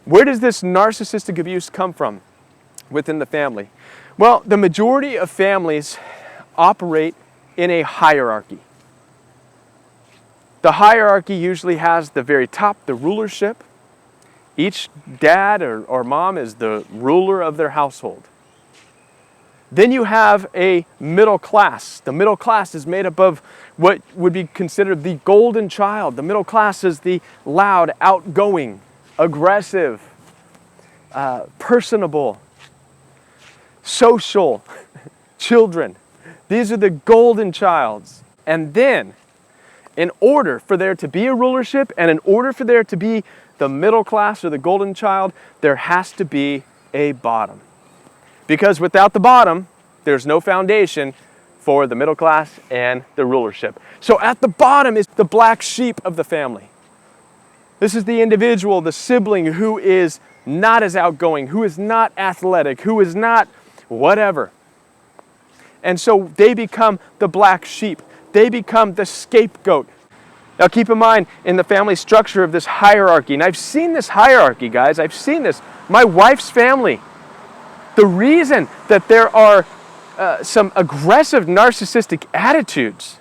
Where does this narcissistic abuse come from within the family? Well, the majority of families operate in a hierarchy. The hierarchy usually has the very top, the rulership. Each dad or mom is the ruler of their household. Then you have a middle class. The middle class is made up of what would be considered the golden child. The middle class is the loud, outgoing, aggressive, personable, social children. These are the golden childs. And then, in order for there to be a rulership and in order for there to be the middle class or the golden child, there has to be a bottom. Because without the bottom, there's no foundation for the middle class and the rulership. So at the bottom is the black sheep of the family. This is the individual, the sibling who is not as outgoing, who is not athletic, who is not whatever. And so they become the black sheep. They become the scapegoat. Now keep in mind, in the family structure of this hierarchy, and I've seen this hierarchy, guys, I've seen this. My wife's family, the reason that there are some aggressive narcissistic attitudes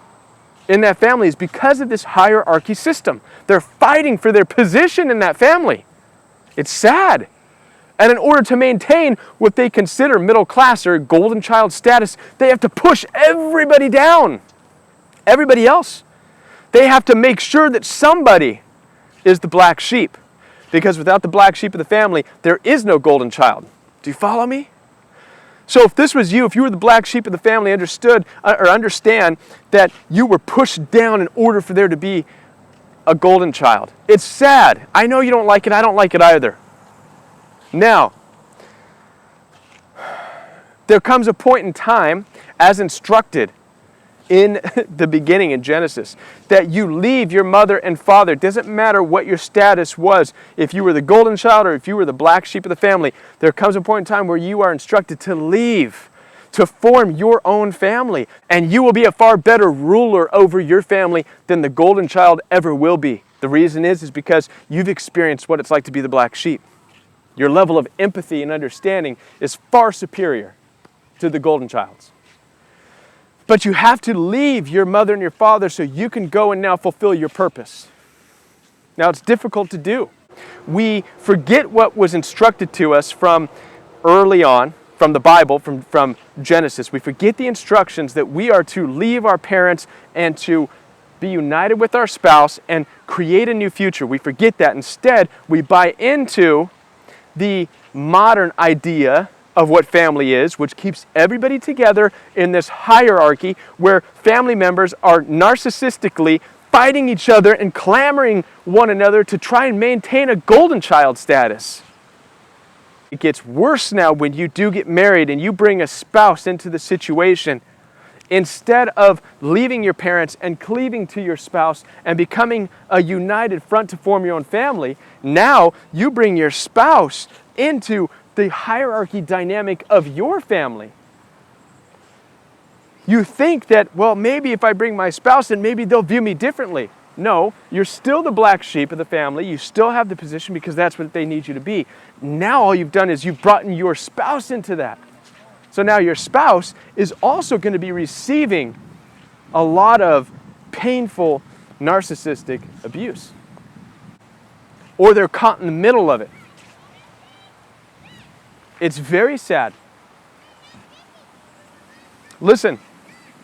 in that family is because of this hierarchy system. They're fighting for their position in that family. It's sad. And in order to maintain what they consider middle class or golden child status, they have to push everybody down. Everybody else. They have to make sure that somebody is the black sheep. Because without the black sheep of the family, there is no golden child. Do you follow me? So if this was you, if you were the black sheep of the family, understand that you were pushed down in order for there to be a golden child. It's sad. I know you don't like it. I don't like it either. Now, there comes a point in time, as instructed in the beginning in Genesis, that you leave your mother and father. It doesn't matter what your status was. If you were the golden child or if you were the black sheep of the family, there comes a point in time where you are instructed to leave, to form your own family. And you will be a far better ruler over your family than the golden child ever will be. The reason is because you've experienced what it's like to be the black sheep. Your level of empathy and understanding is far superior to the golden child's. But you have to leave your mother and your father so you can go and now fulfill your purpose. Now it's difficult to do. We forget what was instructed to us from early on, from the Bible, from Genesis. We forget the instructions that we are to leave our parents and to be united with our spouse and create a new future. We forget that. Instead, we buy into the modern idea of what family is, which keeps everybody together in this hierarchy where family members are narcissistically fighting each other and clamoring one another to try and maintain a golden child status. It gets worse now when you do get married and you bring a spouse into the situation. Instead of leaving your parents and cleaving to your spouse and becoming a united front to form your own family, now you bring your spouse into the hierarchy dynamic of your family. You think that, well, maybe if I bring my spouse in, maybe they'll view me differently. No, you're still the black sheep of the family. You still have the position because that's what they need you to be. Now all you've done is you've brought in your spouse into that. So now your spouse is also going to be receiving a lot of painful narcissistic abuse. Or they're caught in the middle of it. It's very sad. Listen,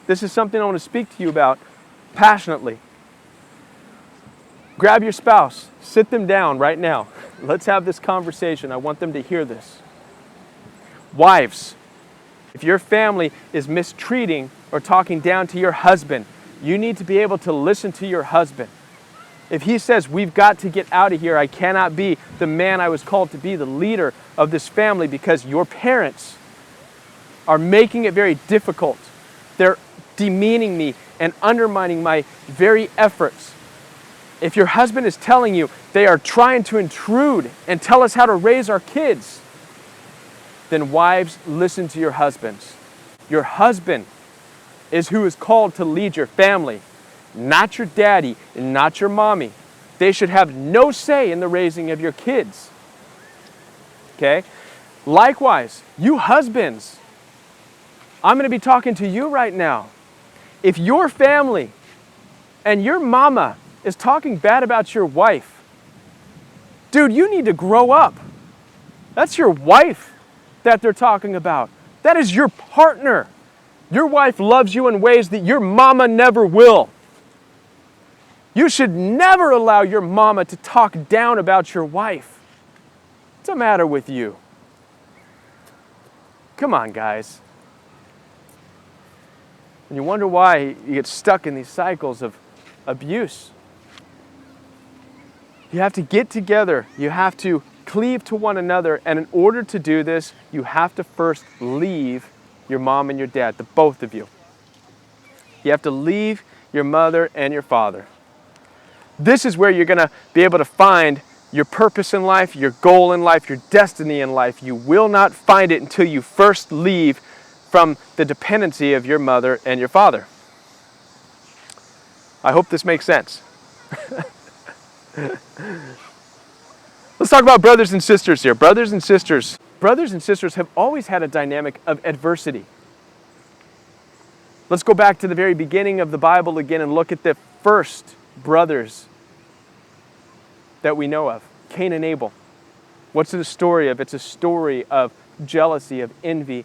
this is something I want to speak to you about passionately. Grab your spouse, sit them down right now. Let's have this conversation. I want them to hear this. Wives, if your family is mistreating or talking down to your husband, you need to be able to listen to your husband. If he says, we've got to get out of here, I cannot be the man I was called to be, the leader of this family, because your parents are making it very difficult. They're demeaning me and undermining my very efforts. If your husband is telling you they are trying to intrude and tell us how to raise our kids, then wives, listen to your husbands. Your husband is who is called to lead your family, not your daddy and not your mommy. They should have no say in the raising of your kids. Okay? Likewise, you husbands, I'm going to be talking to you right now. If your family and your mama is talking bad about your wife, dude, you need to grow up. That's your wife that they're talking about. That is your partner. Your wife loves you in ways that your mama never will. You should never allow your mama to talk down about your wife. What's the matter with you? Come on, guys. And you wonder why you get stuck in these cycles of abuse. You have to get together. You have to cleave to one another. And in order to do this, you have to first leave your mom and your dad, the both of you. You have to leave your mother and your father. This is where you're going to be able to find your purpose in life, your goal in life, your destiny in life. You will not find it until you first leave from the dependency of your mother and your father. I hope this makes sense. Let's talk about brothers and sisters here. Brothers and sisters have always had a dynamic of adversity. Let's go back to the very beginning of the Bible again and look at the first brothers that we know of, Cain and Abel. What's the story of? It's a story of jealousy, of envy,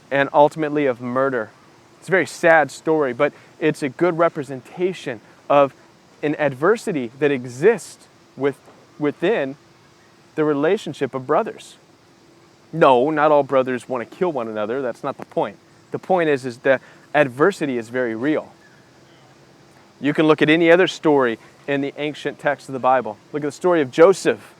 and ultimately of murder. It's a very sad story, but it's a good representation of an adversity that exists within the relationship of brothers. No, not all brothers want to kill one another. That's not the point. The point is that adversity is very real. You can look at any other story in the ancient text of the Bible. Look at the story of Joseph.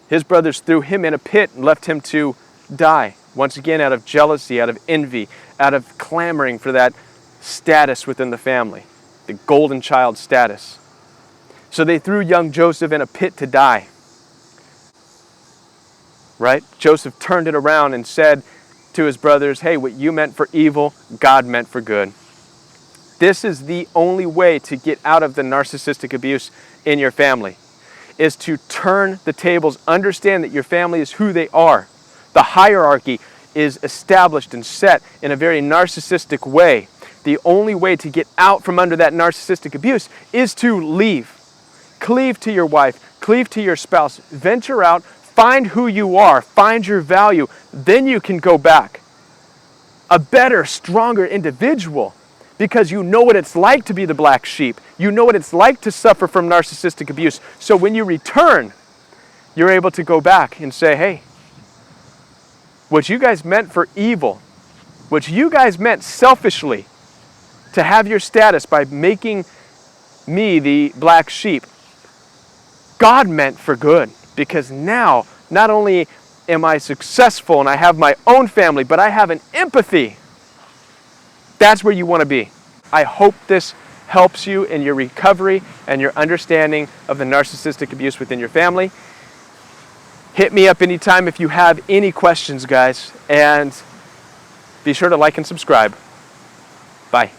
His brothers threw him in a pit and left him to die. Once again, out of jealousy, out of envy, out of clamoring for that status within the family, the golden child status. So they threw young Joseph in a pit to die. Right? Joseph turned it around and said to his brothers, hey, what you meant for evil, God meant for good. This is the only way to get out of the narcissistic abuse in your family, is to turn the tables, understand that your family is who they are. The hierarchy is established and set in a very narcissistic way. The only way to get out from under that narcissistic abuse is to leave. Cleave to your wife, cleave to your spouse, venture out, find who you are, find your value, then you can go back. A better, stronger individual, because you know what it's like to be the black sheep. You know what it's like to suffer from narcissistic abuse. So when you return, you're able to go back and say, hey, what you guys meant for evil, what you guys meant selfishly to have your status by making me the black sheep, God meant for good. Because now, not only am I successful and I have my own family, but I have an empathy. That's where you want to be. I hope this helps you in your recovery and your understanding of the narcissistic abuse within your family. Hit me up anytime if you have any questions, guys. And be sure to like and subscribe. Bye.